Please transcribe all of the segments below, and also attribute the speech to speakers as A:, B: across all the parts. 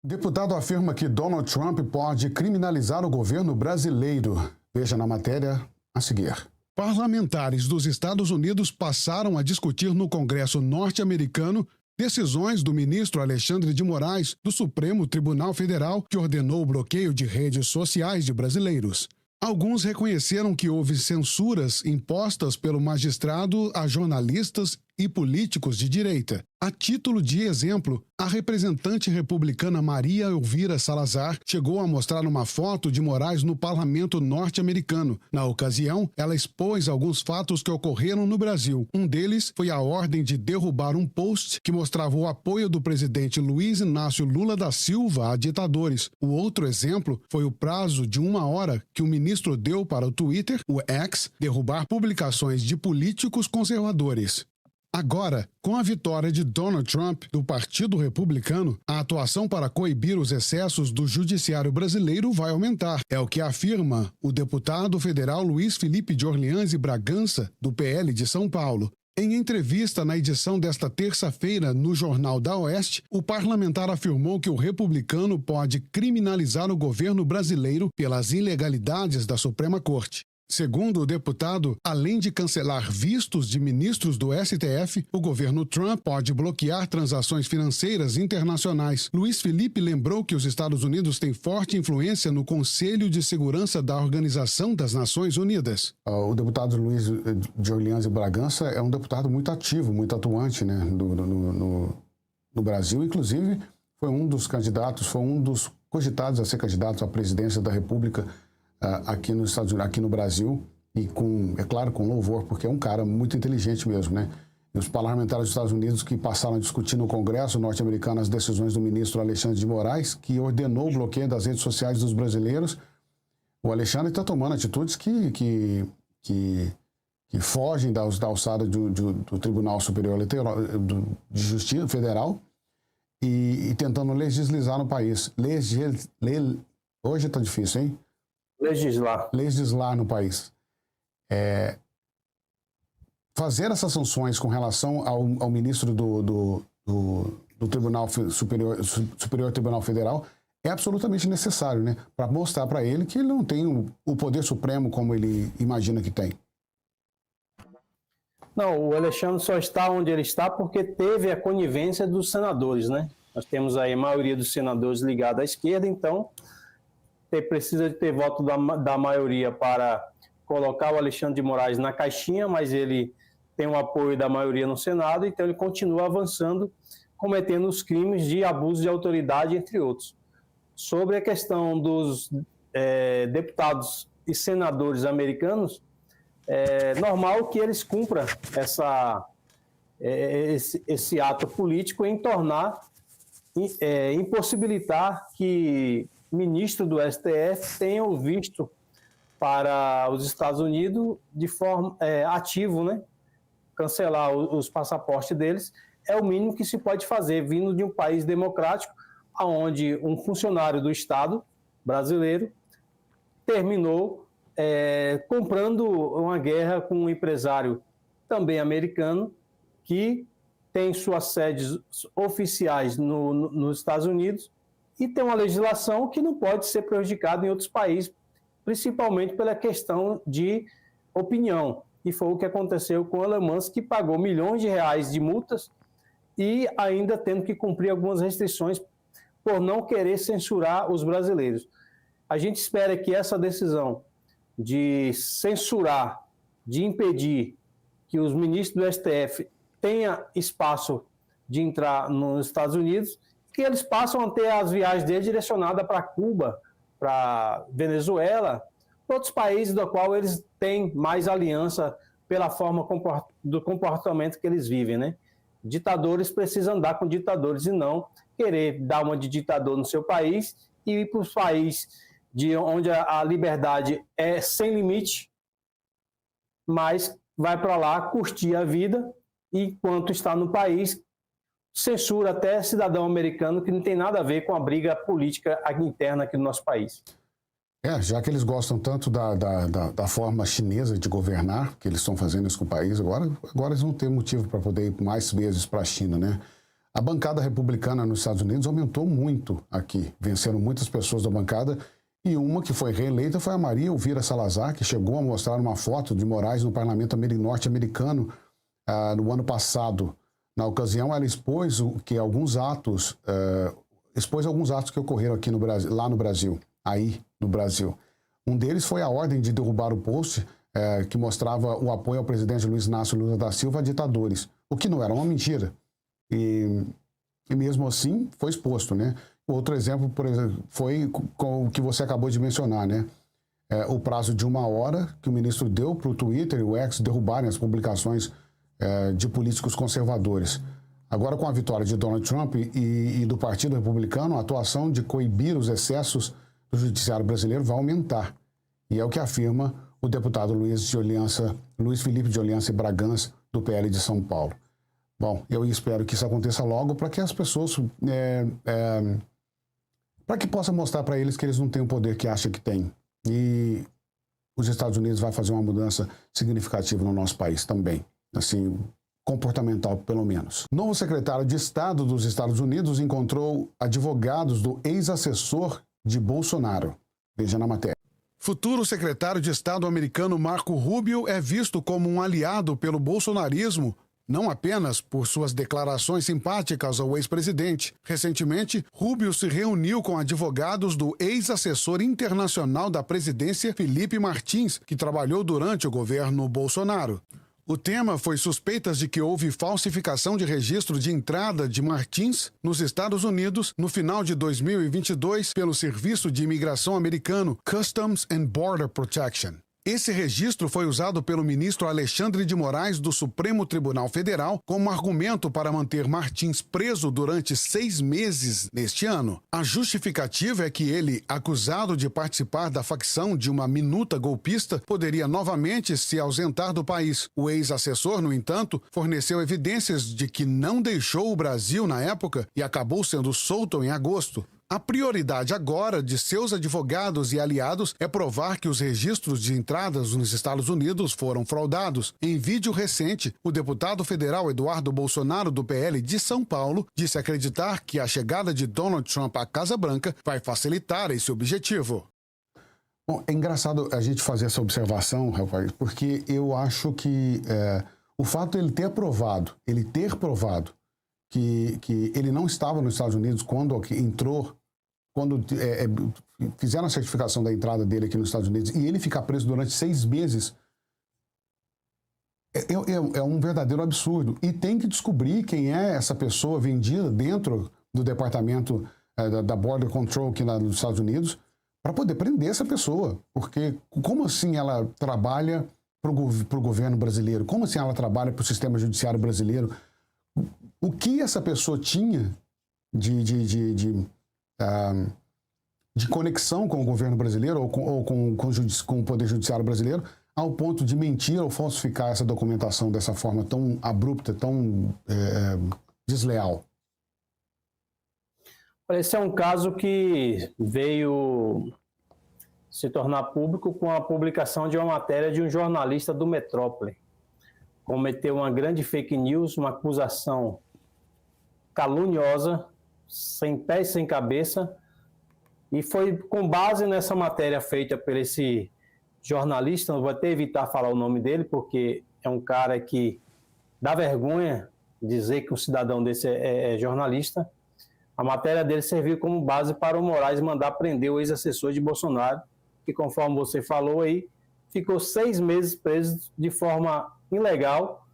A: Deputado afirma que Donald Trump pode criminalizar o governo brasileiro. Veja na matéria a seguir. Parlamentares dos Estados Unidos passaram a discutir no Congresso norte-americano decisões do ministro Alexandre de Moraes do Supremo Tribunal Federal, que ordenou o bloqueio de redes sociais de brasileiros. Alguns reconheceram que houve censuras impostas pelo magistrado a jornalistas e políticos de direita. A título de exemplo, a representante republicana Maria Elvira Salazar chegou a mostrar uma foto de Moraes no parlamento norte-americano. Na ocasião, ela expôs alguns fatos que ocorreram no Brasil. Um deles foi a ordem de derrubar um post que mostrava o apoio do presidente Luiz Inácio Lula da Silva a ditadores. O outro exemplo foi o prazo de 1 hora que o ministro deu para o Twitter, o X, derrubar publicações de políticos conservadores. Agora, com a vitória de Donald Trump do Partido Republicano, a atuação para coibir os excessos do judiciário brasileiro vai aumentar. É o que afirma o deputado federal Luiz Felipe de Orleans e Bragança, do PL de São Paulo. Em entrevista na edição desta terça-feira no Jornal da Oeste, o parlamentar afirmou que o republicano pode criminalizar o governo brasileiro pelas ilegalidades da Suprema Corte. Segundo o deputado, além de cancelar vistos de ministros do STF, o governo Trump pode bloquear transações financeiras internacionais. Luiz Felipe lembrou que os Estados Unidos têm forte influência no Conselho de Segurança da Organização das Nações Unidas. O deputado Luiz de Orleans e Bragança é um deputado muito ativo, muito atuante, né, no Brasil. Inclusive, foi um dos candidatos, foi um dos cogitados a ser candidato à presidência da República aqui nos Estados Unidos, aqui no Brasil, e é claro, com louvor, porque é um cara muito inteligente mesmo, né? E os parlamentares dos Estados Unidos que passaram a discutir no Congresso norte-americano as decisões do ministro Alexandre de Moraes, que ordenou o bloqueio das redes sociais dos brasileiros. O Alexandre está tomando atitudes que fogem da alçada do Tribunal Superior Eleitoral, de Justiça Federal, e tentando legislar no país. Hoje está difícil, hein? Legislar no país. Fazer essas sanções com relação ao ministro do Tribunal Superior Tribunal Federal é absolutamente necessário, né? Para mostrar para ele que ele não tem o poder supremo como ele imagina que tem.
B: Não, o Alexandre só está onde ele está porque teve a conivência dos senadores, né? Nós temos aí a maioria dos senadores ligados à esquerda, então precisa de ter voto da maioria para colocar o Alexandre de Moraes na caixinha, mas ele tem o apoio da maioria no Senado, então ele continua avançando, cometendo os crimes de abuso de autoridade, entre outros. Sobre a questão dos deputados e senadores americanos, é normal que eles cumpram esse ato político em impossibilitar que ministro do STF tenha o visto para os Estados Unidos de forma ativo, né? Cancelar os passaportes deles é o mínimo que se pode fazer, vindo de um país democrático, onde um funcionário do Estado brasileiro terminou comprando uma guerra com um empresário também americano que tem suas sedes oficiais nos Estados Unidos e tem uma legislação que não pode ser prejudicada em outros países, principalmente pela questão de opinião. E foi o que aconteceu com o Elon Musk, que pagou milhões de reais de multas e ainda tendo que cumprir algumas restrições por não querer censurar os brasileiros. A gente espera que essa decisão de censurar, de impedir que os ministros do STF tenham espaço de entrar nos Estados Unidos, que eles passam a ter as viagens deles direcionadas para Cuba, para Venezuela, outros países do qual eles têm mais aliança pela forma do comportamento que eles vivem, né? Ditadores precisam andar com ditadores e não querer dar uma de ditador no seu país e ir para os países onde a liberdade é sem limite, mas vai para lá curtir a vida e, enquanto está no país, censura até cidadão americano que não tem nada a ver com a briga política interna aqui no nosso país.
A: Já que eles gostam tanto da forma chinesa de governar, que eles estão fazendo isso com o país, agora eles vão ter motivo para poder ir mais vezes para a China, né? A bancada republicana nos Estados Unidos aumentou muito aqui, venceram muitas pessoas da bancada, e uma que foi reeleita foi a Maria Elvira Salazar, que chegou a mostrar uma foto de Moraes no parlamento norte-americano no ano passado. Na ocasião, ela expôs alguns atos que ocorreram aqui no Brasil, lá no Brasil, aí no Brasil. Um deles foi a ordem de derrubar o post que mostrava o apoio ao presidente Luiz Inácio Lula da Silva a ditadores, o que não era uma mentira. E mesmo assim foi exposto, né? Outro exemplo, por exemplo, foi com o que você acabou de mencionar, né? O prazo de 1 hora que o ministro deu para o Twitter e o X derrubarem as publicações de políticos conservadores. Agora, com a vitória de Donald Trump e do Partido Republicano, a atuação de coibir os excessos do judiciário brasileiro vai aumentar. E é o que afirma o deputado Luiz Felipe de Orleans e Bragança, do PL de São Paulo. Bom, eu espero que isso aconteça logo para que as pessoas... para que possa mostrar para eles que eles não têm o poder que acham que têm. E os Estados Unidos vai fazer uma mudança significativa no nosso país também. Assim, comportamental, pelo menos. Novo secretário de Estado dos Estados Unidos encontrou advogados do ex-assessor de Bolsonaro. Veja na matéria. Futuro secretário de Estado americano Marco Rubio é visto como um aliado pelo bolsonarismo, não apenas por suas declarações simpáticas ao ex-presidente. Recentemente, Rubio se reuniu com advogados do ex-assessor internacional da presidência, Felipe Martins, que trabalhou durante o governo Bolsonaro. O tema foi suspeitas de que houve falsificação de registro de entrada de Martins nos Estados Unidos no final de 2022 pelo Serviço de Imigração americano Customs and Border Protection. Esse registro foi usado pelo ministro Alexandre de Moraes do Supremo Tribunal Federal como argumento para manter Martins preso durante 6 meses neste ano. A justificativa é que ele, acusado de participar da facção de uma minuta golpista, poderia novamente se ausentar do país. O ex-assessor, no entanto, forneceu evidências de que não deixou o Brasil na época e acabou sendo solto em agosto. A prioridade agora de seus advogados e aliados é provar que os registros de entradas nos Estados Unidos foram fraudados. Em vídeo recente, o deputado federal Eduardo Bolsonaro, do PL de São Paulo, disse acreditar que a chegada de Donald Trump à Casa Branca vai facilitar esse objetivo. Bom, é engraçado a gente fazer essa observação, rapaz, porque eu acho que o fato de ele ter provado que ele não estava nos Estados Unidos quando entrou, quando fizeram a certificação da entrada dele aqui nos Estados Unidos, e ele ficar preso durante 6 meses, é um verdadeiro absurdo. E tem que descobrir quem é essa pessoa vendida dentro do departamento da Border Control aqui nos Estados Unidos, para poder prender essa pessoa. Porque como assim ela trabalha para o governo brasileiro? Como assim ela trabalha para o sistema judiciário brasileiro? O que essa pessoa tinha de conexão com o governo brasileiro ou com o Poder Judiciário brasileiro, ao ponto de mentir ou falsificar essa documentação dessa forma tão abrupta, tão desleal?
B: Esse é um caso que veio se tornar público com a publicação de uma matéria de um jornalista do Metrópole. Cometeu uma grande fake news, uma acusação caluniosa, sem pé e sem cabeça, e foi com base nessa matéria feita por esse jornalista, não vou até evitar falar o nome dele, porque é um cara que dá vergonha dizer que um cidadão desse é jornalista. A matéria dele serviu como base para o Moraes mandar prender o ex-assessor de Bolsonaro, que, conforme você falou aí, ficou 6 meses preso de forma ilegal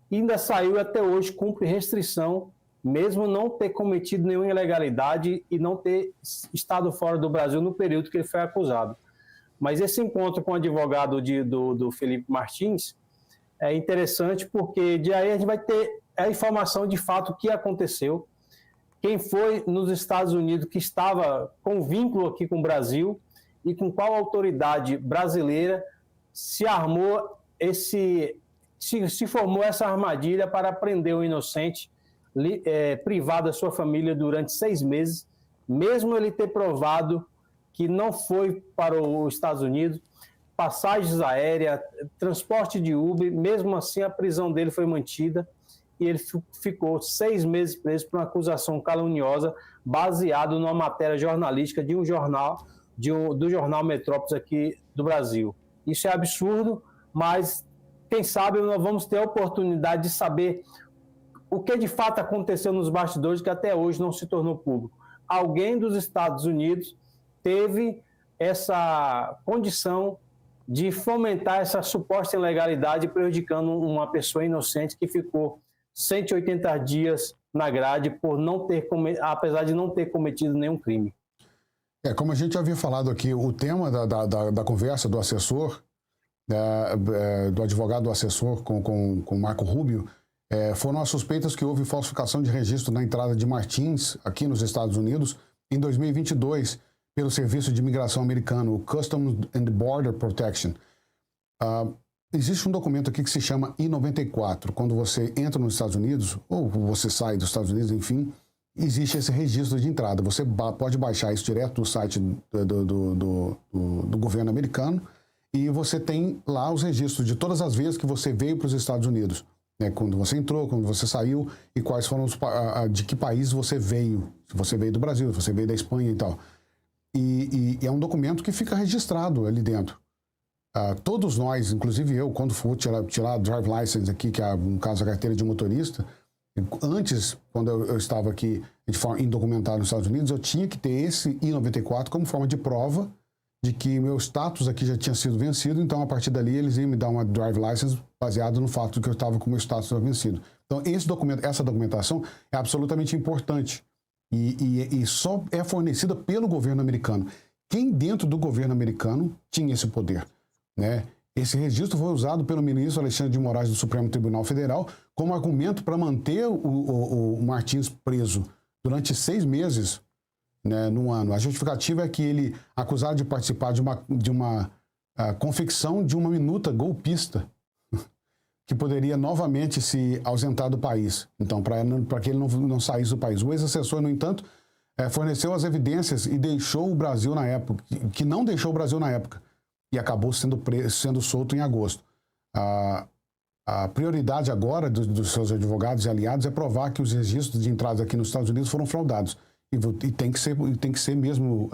B: e ainda saiu até hoje, cumpre restrição, mesmo não ter cometido nenhuma ilegalidade e não ter estado fora do Brasil no período que ele foi acusado. Mas esse encontro com o advogado do Felipe Martins é interessante porque de aí a gente vai ter a informação de fato que aconteceu, quem foi nos Estados Unidos que estava com vínculo aqui com o Brasil e com qual autoridade brasileira se armou se formou essa armadilha para prender um inocente, privar da sua família durante 6 meses, mesmo ele ter provado que não foi para os Estados Unidos, passagens aéreas, transporte de Uber, mesmo assim a prisão dele foi mantida e ele ficou 6 meses preso por uma acusação caluniosa baseado numa matéria jornalística de um jornal, do jornal Metrópolis aqui do Brasil. Isso é absurdo, mas quem sabe nós vamos ter a oportunidade de saber o que de fato aconteceu nos bastidores que até hoje não se tornou público. Alguém dos Estados Unidos teve essa condição de fomentar essa suposta ilegalidade, prejudicando uma pessoa inocente que ficou 180 dias na grade por não ter, apesar de não ter cometido nenhum crime.
A: Como a gente havia falado aqui, o tema da conversa do assessor, do advogado assessor com Marco Rubio, foram as suspeitas que houve falsificação de registro na entrada de Martins, aqui nos Estados Unidos, em 2022, pelo Serviço de Imigração americano, o Customs and Border Protection. Existe um documento aqui que se chama I-94. Quando você entra nos Estados Unidos, ou você sai dos Estados Unidos, enfim, existe esse registro de entrada. Você pode baixar isso direto do site do governo americano e você tem lá os registros de todas as vezes que você veio para os Estados Unidos. Quando você entrou, quando você saiu e quais foram de que país você veio. Se você veio do Brasil, se você veio da Espanha e tal. E é um documento que fica registrado ali dentro. Todos nós, inclusive eu, quando for tirar a drive license aqui, que é um caso a carteira de motorista, antes, quando eu estava aqui de forma indocumentada nos Estados Unidos, eu tinha que ter esse I-94 como forma de prova de que meu status aqui já tinha sido vencido, então a partir dali eles iam me dar uma drive license baseado no fato de que eu estava com o meu status vencido. Então essa documentação é absolutamente importante e só é fornecida pelo governo americano. Quem dentro do governo americano tinha esse poder? Esse registro foi usado pelo ministro Alexandre de Moraes do Supremo Tribunal Federal como argumento para manter o Martins preso durante 6 meses, no ano. A justificativa é que ele, acusado de participar de uma confecção de uma minuta golpista, que poderia novamente se ausentar do país. Então, para que ele não saísse do país. O ex-assessor, no entanto, forneceu as evidências e deixou o Brasil na época, que não deixou o Brasil na época, e acabou sendo solto em agosto. A prioridade agora dos seus advogados e aliados é provar que os registros de entrada aqui nos Estados Unidos foram fraudados. E tem que ser mesmo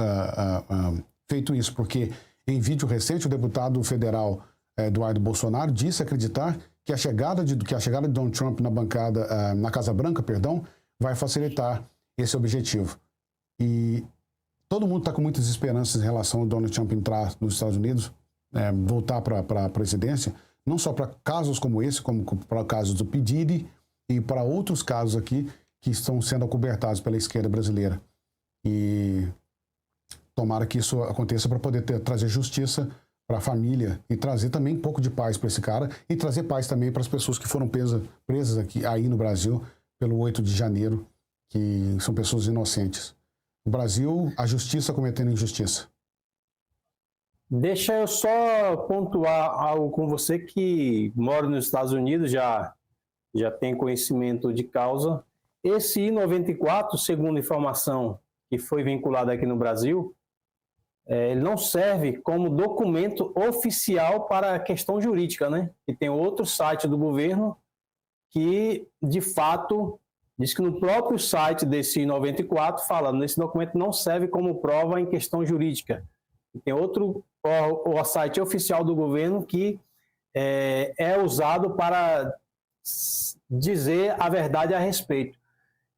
A: feito isso, porque em vídeo recente o deputado federal Eduardo Bolsonaro disse acreditar que a chegada de Donald Trump na Casa Branca, vai facilitar esse objetivo. E todo mundo está com muitas esperanças em relação ao Donald Trump entrar nos Estados Unidos, voltar para a presidência, não só para casos como esse, como para casos do P. Diddy e para outros casos aqui que estão sendo acobertados pela esquerda brasileira. E tomara que isso aconteça para poder trazer justiça para a família e trazer também um pouco de paz para esse cara e trazer paz também para as pessoas que foram presas aí no Brasil pelo 8 de janeiro, que são pessoas inocentes. No Brasil, a justiça cometendo injustiça.
B: Deixa eu só pontuar algo com você que mora nos Estados Unidos, já tem conhecimento de causa. Esse I-94, segundo informação que foi vinculada aqui no Brasil, ele não serve como documento oficial para a questão jurídica, E tem outro site do governo que, de fato, diz que no próprio site desse I-94 fala que esse documento não serve como prova em questão jurídica. E tem outro o site oficial do governo que é usado para dizer a verdade a respeito.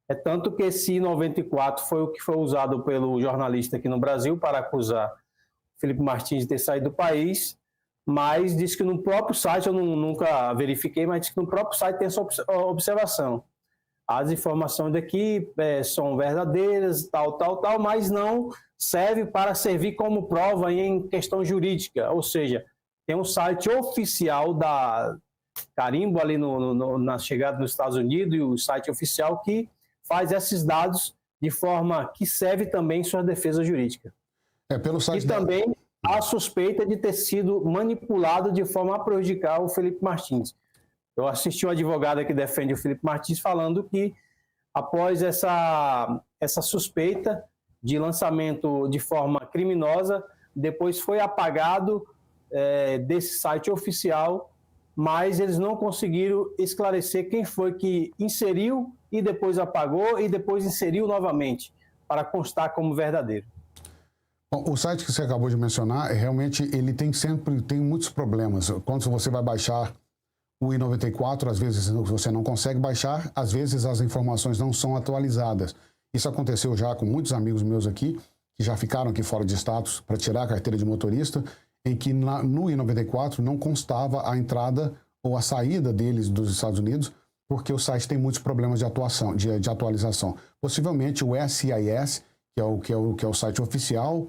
B: É tanto que esse I-94 foi o que foi usado pelo jornalista aqui no Brasil para acusar Felipe Martins de ter saído do país, mas diz que no próprio site, eu nunca verifiquei, mas diz que no próprio site tem essa observação. As informações daqui são verdadeiras, tal, mas não serve para servir como prova em questão jurídica. Ou seja, tem um site oficial da carimbo ali na chegada nos Estados Unidos e o site oficial que faz esses dados de forma que serve também sua defesa jurídica.
A: Pelo site
B: também a suspeita de ter sido manipulado de forma a prejudicar o Felipe Martins. Eu assisti um advogado que defende o Felipe Martins falando que após essa suspeita de lançamento de forma criminosa, depois foi apagado desse site oficial, mas eles não conseguiram esclarecer quem foi que inseriu e depois apagou e depois inseriu novamente, para constar como verdadeiro.
A: Bom, o site que você acabou de mencionar, realmente, ele tem muitos problemas. Quando você vai baixar o I-94, às vezes você não consegue baixar, às vezes as informações não são atualizadas. Isso aconteceu já com muitos amigos meus aqui, que já ficaram aqui fora de status para tirar a carteira de motorista, em que no I-94 não constava a entrada ou a saída deles dos Estados Unidos, porque o site tem muitos problemas de atualização. Possivelmente o SIS, que é o site oficial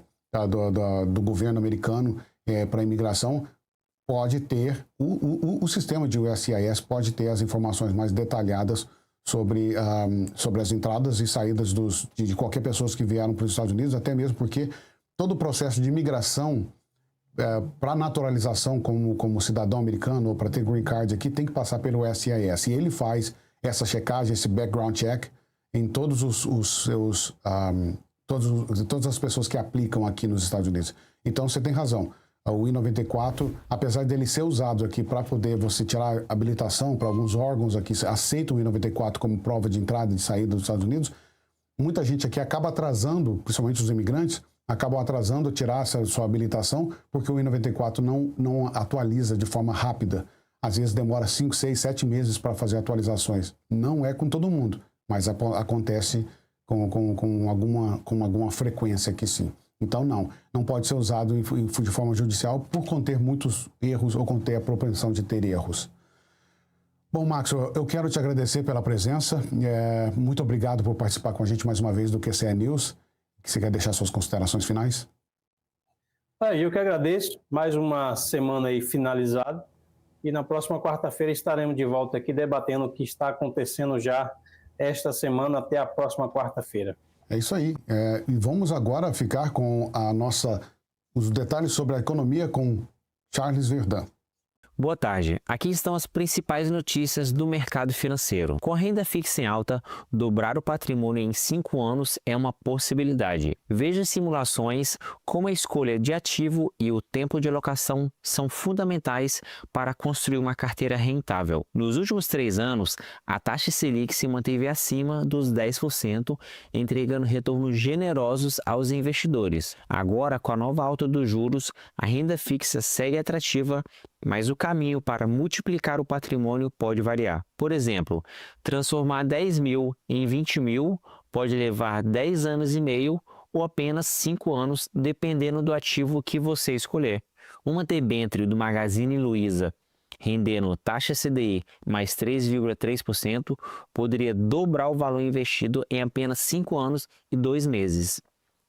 A: do governo americano para a imigração, pode ter, o sistema de USCIS pode ter as informações mais detalhadas sobre as entradas e saídas de qualquer pessoa que vieram para os Estados Unidos, até mesmo porque todo o processo de imigração para naturalização como cidadão americano ou para ter green card aqui tem que passar pelo USCIS. E ele faz essa checagem, esse background check em todos todas as pessoas que aplicam aqui nos Estados Unidos. Então, você tem razão. O I-94, apesar dele ser usado aqui para poder você tirar habilitação para alguns órgãos aqui, aceitam o I-94 como prova de entrada e de saída dos Estados Unidos, muita gente aqui acaba atrasando, principalmente os imigrantes, acabam atrasando tirar sua habilitação porque o I-94 não atualiza de forma rápida. Às vezes demora 5, 6, 7 meses para fazer atualizações. Não é com todo mundo, mas acontece com alguma frequência aqui sim. Então não pode ser usado de forma judicial por conter muitos erros ou conter a propensão de ter erros. Bom, Max, eu quero te agradecer pela presença. Muito obrigado por participar com a gente mais uma vez do QCE News. Você quer deixar suas considerações finais?
B: Eu que agradeço. Mais uma semana aí finalizada. E na próxima quarta-feira estaremos de volta aqui debatendo o que está acontecendo já esta semana até a próxima quarta-feira.
A: É isso aí. E vamos agora ficar com os detalhes sobre a economia com Charles Verdun.
C: Boa tarde. Aqui estão as principais notícias do mercado financeiro. Com a renda fixa em alta, dobrar o patrimônio em 5 anos é uma possibilidade. Veja simulações como a escolha de ativo e o tempo de alocação são fundamentais para construir uma carteira rentável. Nos últimos 3 anos, a taxa Selic se manteve acima dos 10%, entregando retornos generosos aos investidores. Agora, com a nova alta dos juros, a renda fixa segue atrativa, mas o caminho para multiplicar o patrimônio pode variar. Por exemplo, transformar 10 mil em 20 mil pode levar 10 anos e meio ou apenas 5 anos, dependendo do ativo que você escolher. Uma debênture do Magazine Luiza rendendo taxa CDI mais 3,3% poderia dobrar o valor investido em apenas 5 anos e 2 meses.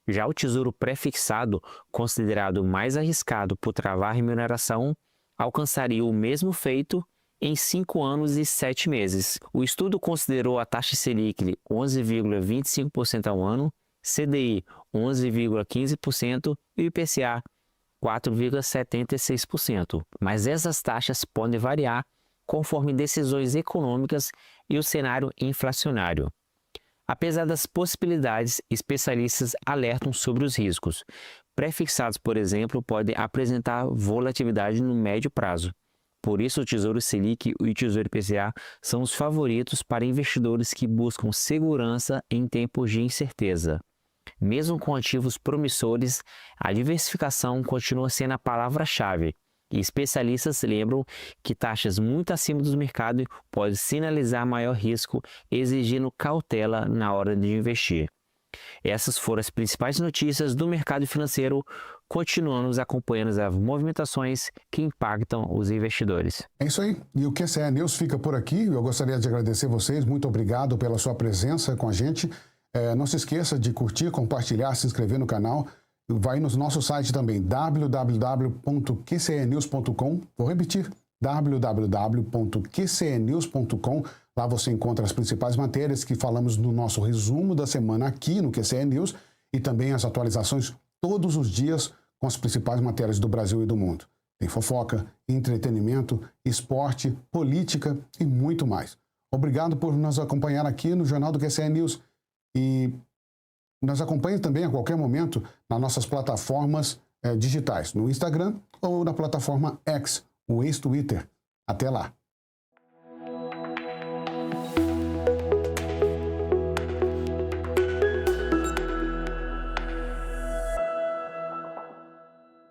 C: Já o tesouro pré-fixado, considerado mais arriscado por travar remuneração, alcançaria o mesmo feito em 5 anos e 7 meses. O estudo considerou a taxa Selic 11,25% ao ano, CDI 11,15% e o IPCA 4,76%. Mas essas taxas podem variar conforme decisões econômicas e o cenário inflacionário. Apesar das possibilidades, especialistas alertam sobre os riscos. Pré-fixados, por exemplo, podem apresentar volatilidade no médio prazo. Por isso, o Tesouro Selic e o Tesouro IPCA são os favoritos para investidores que buscam segurança em tempos de incerteza. Mesmo com ativos promissores, a diversificação continua sendo a palavra-chave. E especialistas lembram que taxas muito acima do mercado podem sinalizar maior risco, exigindo cautela na hora de investir. Essas foram as principais notícias do mercado financeiro. Continuamos acompanhando as movimentações que impactam os investidores.
A: É isso aí. E o QCE News fica por aqui. Eu gostaria de agradecer vocês. Muito obrigado pela sua presença com a gente. Não se esqueça de curtir, compartilhar, se inscrever no canal. Vai no nosso site também, www.qcenews.com. Vou repetir, www.qcenews.com. Lá você encontra as principais matérias que falamos no nosso resumo da semana aqui no QCE News e também as atualizações todos os dias com as principais matérias do Brasil e do mundo. Tem fofoca, entretenimento, esporte, política e muito mais. Obrigado por nos acompanhar aqui no Jornal do QCE News e nos acompanhe também a qualquer momento nas nossas plataformas digitais, no Instagram ou na plataforma X, o ex-Twitter. Até lá!